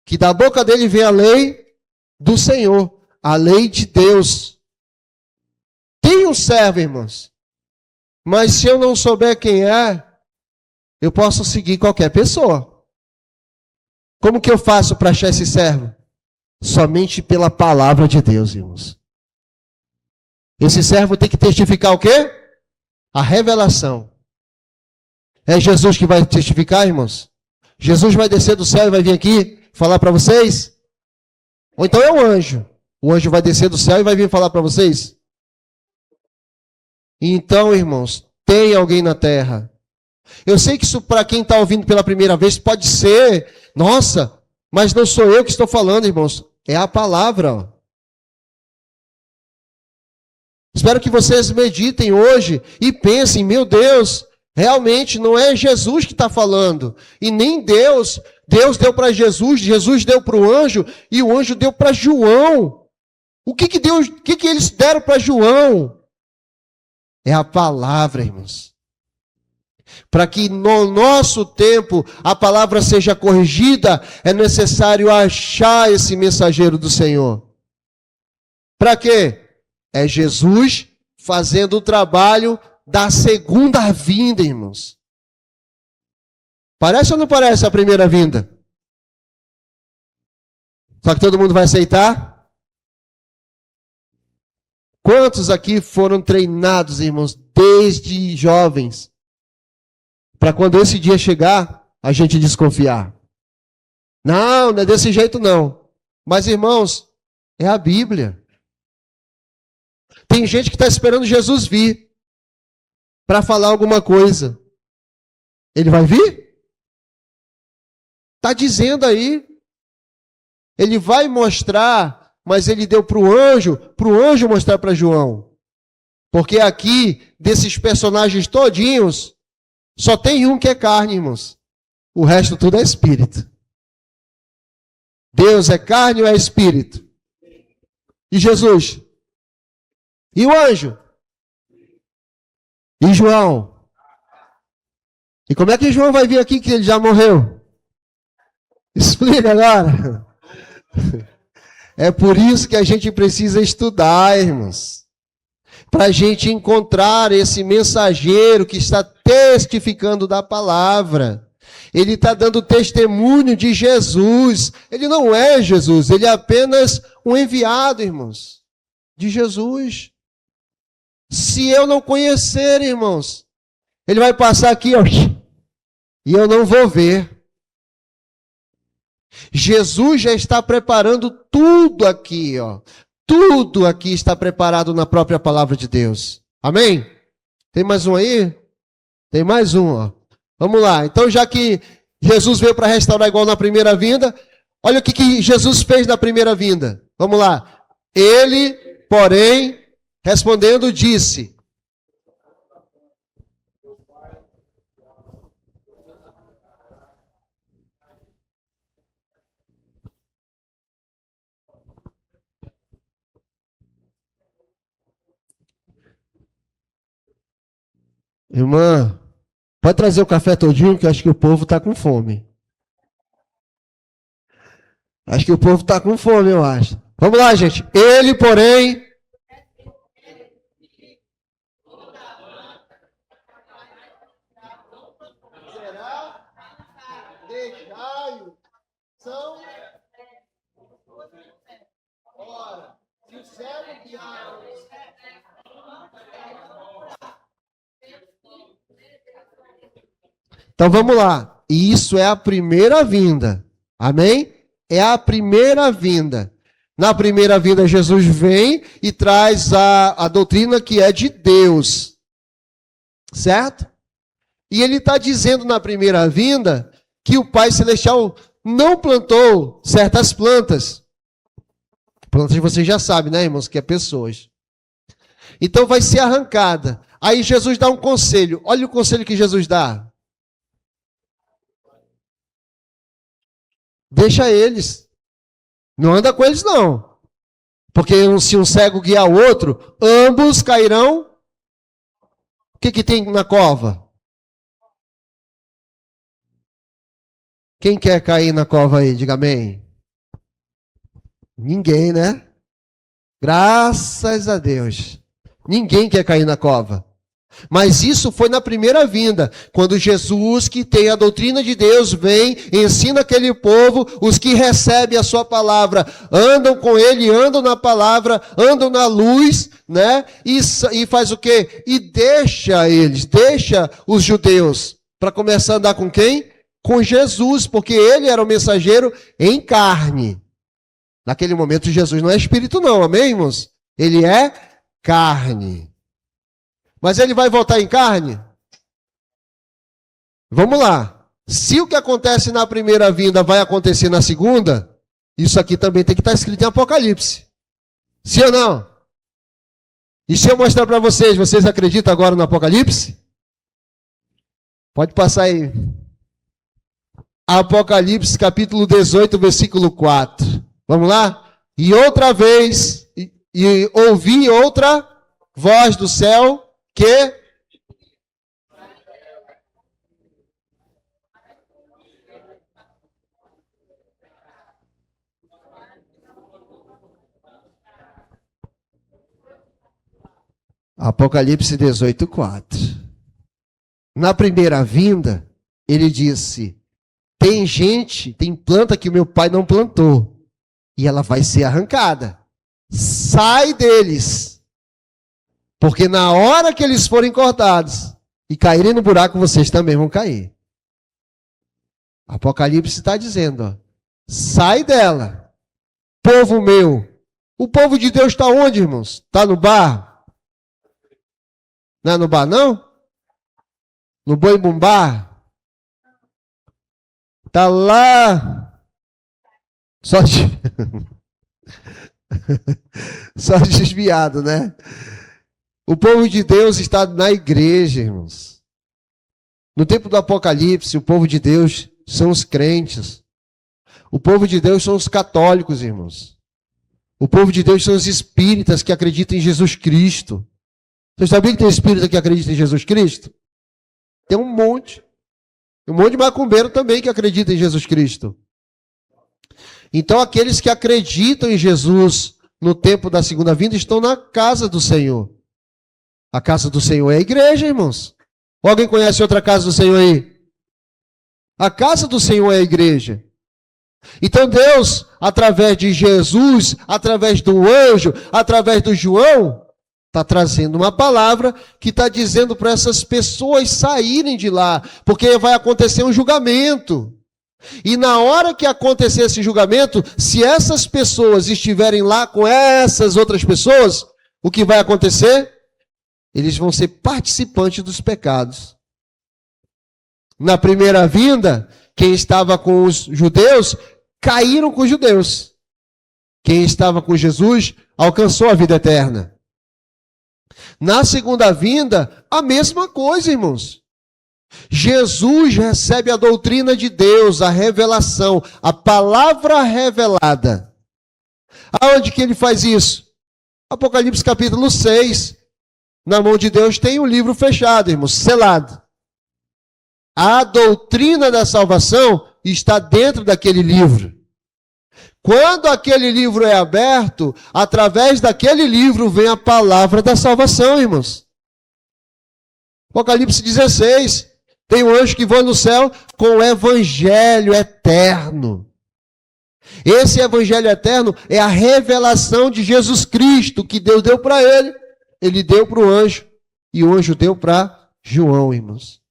que da boca dele vem a lei do Senhor, a lei de Deus. Tem um servo, irmãos. Mas se eu não souber quem é, eu posso seguir qualquer pessoa. Como que eu faço para achar esse servo? Somente pela palavra de Deus, irmãos. Esse servo tem que testificar o quê? A revelação. É Jesus que vai testificar, irmãos? Jesus vai descer do céu e vai vir aqui falar para vocês? Ou então é um anjo. O anjo vai descer do céu e vai vir falar para vocês? Então, irmãos, tem alguém na terra. Eu sei que isso para quem está ouvindo pela primeira vez pode ser, nossa, mas não sou eu que estou falando, irmãos. É a palavra. Ó. Espero que vocês meditem hoje e pensem, meu Deus, realmente não é Jesus que está falando. E nem Deus. Deus deu para Jesus, Jesus deu para o anjo e o anjo deu para João. O que eles deram para João? É a palavra, irmãos. Para que no nosso tempo a palavra seja corrigida, é necessário achar esse mensageiro do Senhor. Para quê? É Jesus fazendo o trabalho da segunda vinda, irmãos. Parece ou não parece a primeira vinda? Só que todo mundo vai aceitar? Quantos aqui foram treinados, irmãos, desde jovens, para quando esse dia chegar, a gente desconfiar? Não, não é desse jeito não. Mas, irmãos, é a Bíblia. Tem gente que está esperando Jesus vir para falar alguma coisa. Ele vai vir? Está dizendo aí. Ele vai mostrar, mas ele deu para o anjo mostrar para João. Porque aqui, desses personagens todinhos, só tem um que é carne, irmãos. O resto tudo é espírito. Deus é carne ou é espírito? E Jesus? E o anjo? E João? E como é que João vai vir aqui que ele já morreu? Explica agora. É por isso que a gente precisa estudar, irmãos. Para a gente encontrar esse mensageiro que está testificando da palavra. Ele está dando testemunho de Jesus. Ele não é Jesus, ele é apenas um enviado, irmãos, de Jesus. Se eu não conhecer, irmãos, ele vai passar aqui, ó, e eu não vou ver. Jesus já está preparando tudo aqui, ó. Tudo aqui está preparado na própria palavra de Deus. Amém? Tem mais um aí? Tem mais um, ó. Vamos lá. Então, já que Jesus veio para restaurar igual na primeira vinda, olha o que Jesus fez na primeira vinda. Vamos lá. Ele, porém, respondendo, disse: irmã, pode trazer o café todinho, que eu acho que o povo está com fome. Acho que o povo está com fome, eu acho. Vamos lá, gente. Ele, porém... será deixai-o são... ora, se o céu enviar... Então vamos lá. Isso é a primeira vinda. Amém? É a primeira vinda. Na primeira vinda, Jesus vem e traz a doutrina que é de Deus. Certo? E ele está dizendo na primeira vinda que o Pai Celestial não plantou certas plantas. Plantas vocês já sabem, né, irmãos? Que é pessoas. Então vai ser arrancada. Aí Jesus dá um conselho. Olha o conselho que Jesus dá. Deixa eles. Não anda com eles, não. Porque se um cego guiar o outro, ambos cairão. O que tem na cova? Quem quer cair na cova aí? Diga amém. Ninguém, né? Graças a Deus. Ninguém quer cair na cova. Mas isso foi na primeira vinda, quando Jesus, que tem a doutrina de Deus, vem, ensina aquele povo, os que recebem a sua palavra, andam com ele, andam na palavra, andam na luz, né? E faz o quê? E deixa eles, deixa os judeus, para começar a andar com quem? Com Jesus, porque ele era o mensageiro em carne. Naquele momento Jesus não é espírito não, amém, irmãos? Ele é carne. Mas ele vai voltar em carne? Vamos lá. Se o que acontece na primeira vinda vai acontecer na segunda, isso aqui também tem que estar escrito em Apocalipse. Sim ou não? E se eu mostrar para vocês, vocês acreditam agora no Apocalipse? Pode passar aí. Apocalipse capítulo 18, versículo 4. Vamos lá? E outra vez, e ouvi outra voz do céu, que Apocalipse 18, 4. Na primeira vinda, ele disse: tem gente, tem planta que o meu pai não plantou, e ela vai ser arrancada. Sai deles. Porque na hora que eles forem cortados e caírem no buraco, vocês também vão cair. Apocalipse está dizendo, ó, sai dela, povo meu. O povo de Deus está onde, irmãos? Está no bar? Não é no bar, não? No boi bumbá? Está lá. Só desviado, né? O povo de Deus está na igreja, irmãos. No tempo do Apocalipse, o povo de Deus são os crentes. O povo de Deus são os católicos, irmãos. O povo de Deus são os espíritas que acreditam em Jesus Cristo. Vocês sabiam que tem espírita que acredita em Jesus Cristo? Tem um monte. Um monte de macumbeiro também que acredita em Jesus Cristo. Então, aqueles que acreditam em Jesus no tempo da segunda vinda estão na casa do Senhor. A casa do Senhor é a igreja, irmãos. Ou alguém conhece outra casa do Senhor aí? A casa do Senhor é a igreja. Então Deus, através de Jesus, através do anjo, através do João, está trazendo uma palavra que está dizendo para essas pessoas saírem de lá, porque vai acontecer um julgamento. E na hora que acontecer esse julgamento, se essas pessoas estiverem lá com essas outras pessoas, o que vai acontecer? Eles vão ser participantes dos pecados. Na primeira vinda, quem estava com os judeus, caíram com os judeus. Quem estava com Jesus, alcançou a vida eterna. Na segunda vinda, a mesma coisa, irmãos. Jesus recebe a doutrina de Deus, a revelação, a palavra revelada. Aonde que ele faz isso? Apocalipse capítulo 6. Na mão de Deus tem um livro fechado, irmãos, selado. A doutrina da salvação está dentro daquele livro. Quando aquele livro é aberto, através daquele livro vem a palavra da salvação, irmãos. Apocalipse 16. Tem um anjo que voa no céu com o evangelho eterno. Esse evangelho eterno é a revelação de Jesus Cristo, que Deus deu para ele. Ele deu para o anjo, e o anjo deu para João, irmãos.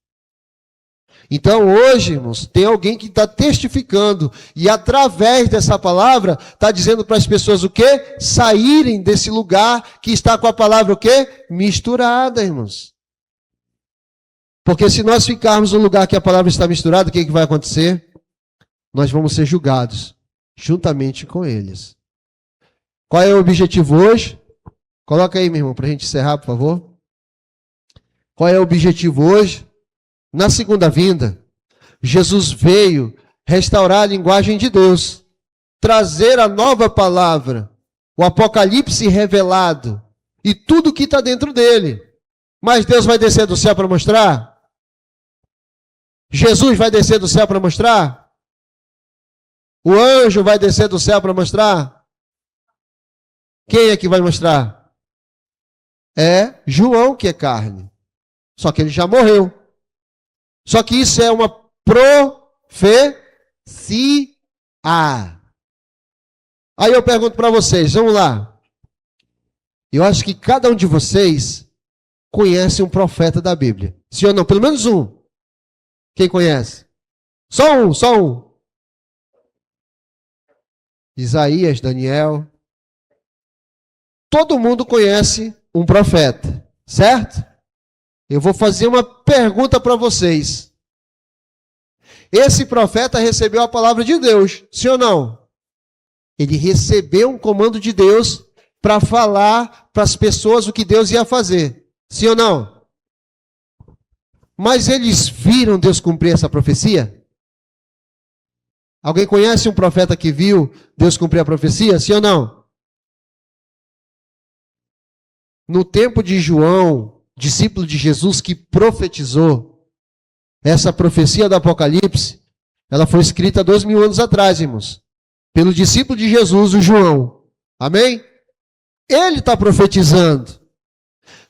Então hoje, irmãos, tem alguém que está testificando e através dessa palavra está dizendo para as pessoas o quê? Saírem desse lugar que está com a palavra o quê? Misturada, irmãos. Porque se nós ficarmos no lugar que a palavra está misturada, o que vai acontecer? Nós vamos ser julgados juntamente com eles. Qual é o objetivo hoje? Coloca aí, meu irmão, para a gente encerrar, por favor. Qual é o objetivo hoje? Na segunda vinda, Jesus veio restaurar a linguagem de Deus, trazer a nova palavra, o Apocalipse revelado e tudo que está dentro dele. Mas Deus vai descer do céu para mostrar? Jesus vai descer do céu para mostrar? O anjo vai descer do céu para mostrar? Quem é que vai mostrar? É João que é carne. Só que ele já morreu. Só que isso é uma profecia. Aí eu pergunto para vocês, vamos lá. Eu acho que cada um de vocês conhece um profeta da Bíblia. Sim ou não? Pelo menos um. Quem conhece? Só um. Isaías, Daniel. Todo mundo conhece um profeta, certo? Eu vou fazer uma pergunta para vocês. Esse profeta recebeu a palavra de Deus, sim ou não? Ele recebeu um comando de Deus para falar para as pessoas o que Deus ia fazer, sim ou não? Mas eles viram Deus cumprir essa profecia? Alguém conhece um profeta que viu Deus cumprir a profecia, sim ou não? No tempo de João, discípulo de Jesus que profetizou, essa profecia do Apocalipse, ela foi escrita 2000 anos atrás, irmãos, pelo discípulo de Jesus, o João. Amém? Ele está profetizando.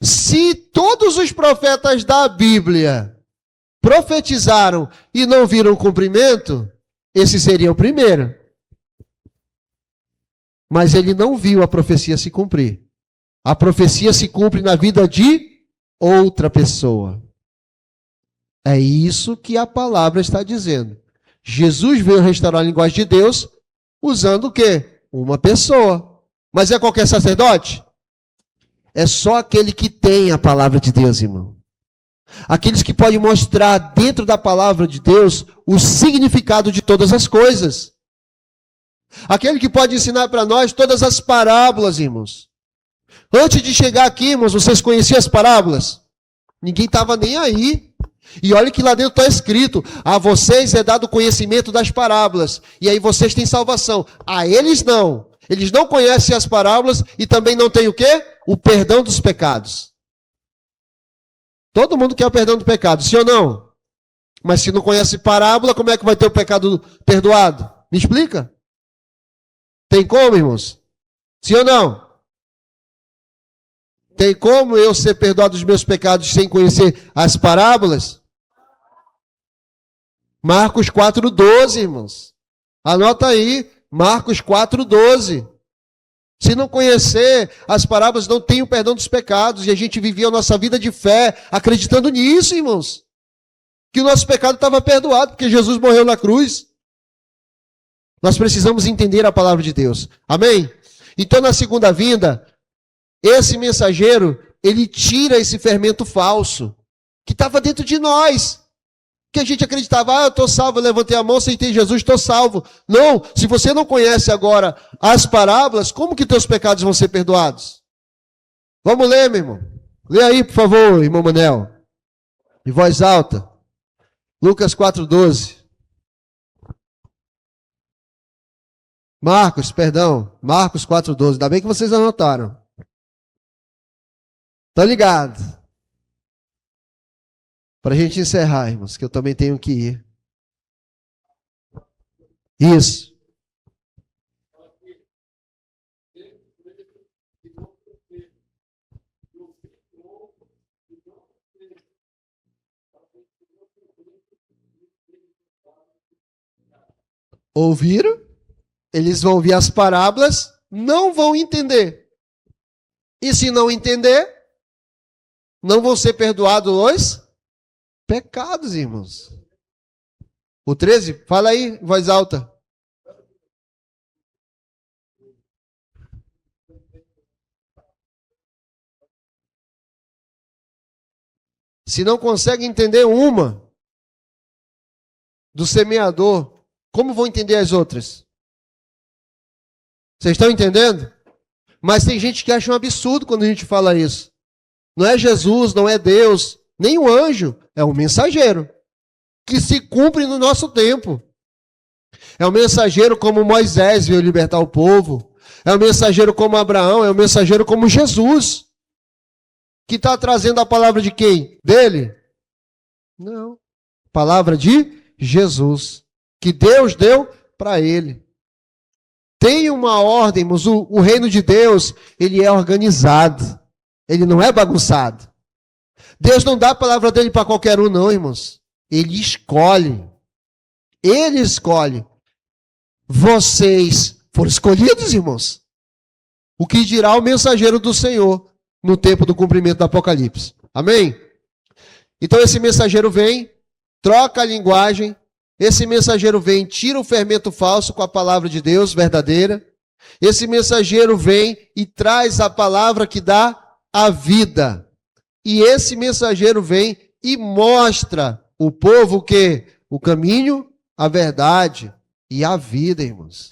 Se todos os profetas da Bíblia profetizaram e não viram cumprimento, esse seria o primeiro. Mas ele não viu a profecia se cumprir. A profecia se cumpre na vida de outra pessoa. É isso que a palavra está dizendo. Jesus veio restaurar a linguagem de Deus usando o quê? Uma pessoa. Mas é qualquer sacerdote? É só aquele que tem a palavra de Deus, irmão. Aqueles que podem mostrar dentro da palavra de Deus o significado de todas as coisas. Aquele que pode ensinar para nós todas as parábolas, irmãos. Antes de chegar aqui, irmãos, vocês conheciam as parábolas? Ninguém estava nem aí. E olha que lá dentro está escrito, a vocês é dado conhecimento das parábolas, e aí vocês têm salvação. A eles não. Eles não conhecem as parábolas e também não têm o quê? O perdão dos pecados. Todo mundo quer o perdão do pecado, sim ou não? Mas se não conhece parábola, como é que vai ter o pecado perdoado? Me explica. Tem como, irmãos? Sim ou não? Tem como eu ser perdoado dos meus pecados sem conhecer as parábolas? Marcos 4,12, irmãos. Anota aí, Marcos 4,12. Se não conhecer as parábolas, não tem o perdão dos pecados. E a gente vivia a nossa vida de fé, acreditando nisso, irmãos. Que o nosso pecado estava perdoado, porque Jesus morreu na cruz. Nós precisamos entender a palavra de Deus. Amém? Então, na segunda vinda, esse mensageiro, ele tira esse fermento falso, que estava dentro de nós. Que a gente acreditava, eu estou salvo, eu levantei a mão, aceitei Jesus, estou salvo. Não, se você não conhece agora as parábolas, como que teus pecados vão ser perdoados? Vamos ler, meu irmão. Lê aí, por favor, irmão Manel. Em voz alta. Lucas 4,12. Marcos 4,12. Ainda bem que vocês anotaram. Tá ligado? Para a gente encerrar, irmãos, que eu também tenho que ir. Isso. Ouviram? Eles vão ouvir as parábolas, não vão entender. E se não entender, não vão ser perdoados os pecados, irmãos. O 13? Fala aí, em voz alta. Se não consegue entender uma do semeador, como vão entender as outras? Vocês estão entendendo? Mas tem gente que acha um absurdo quando a gente fala isso. Não é Jesus, não é Deus, nem o anjo, é um mensageiro que se cumpre no nosso tempo. É um mensageiro como Moisés veio libertar o povo. É um mensageiro como Abraão, é um mensageiro como Jesus. Que está trazendo a palavra de quem? Dele? Não. Palavra de Jesus. Que Deus deu para ele. Tem uma ordem, mas o reino de Deus, ele é organizado. Ele não é bagunçado. Deus não dá a palavra dele para qualquer um, não, irmãos. Ele escolhe. Ele escolhe. Vocês foram escolhidos, irmãos. O que dirá o mensageiro do Senhor no tempo do cumprimento do Apocalipse? Amém? Então esse mensageiro vem, troca a linguagem. Esse mensageiro vem, tira o fermento falso com a palavra de Deus verdadeira. Esse mensageiro vem e traz a palavra que dá a vida. E esse mensageiro vem e mostra o povo que o caminho, a verdade e a vida, irmãos.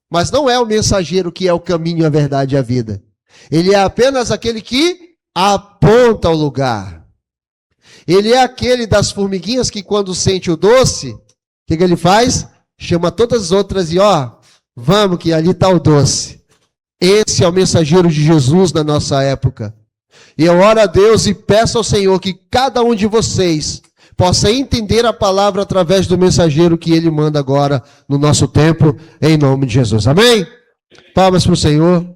Mas não é o mensageiro que é o caminho, a verdade e a vida. Ele é apenas aquele que aponta o lugar. Ele é aquele das formiguinhas que quando sente o doce, o que ele faz? Chama todas as outras e vamos que ali está o doce. Esse é o mensageiro de Jesus na nossa época. E eu oro a Deus e peço ao Senhor que cada um de vocês possa entender a palavra através do mensageiro que Ele manda agora no nosso tempo, em nome de Jesus. Amém? Palmas para o Senhor.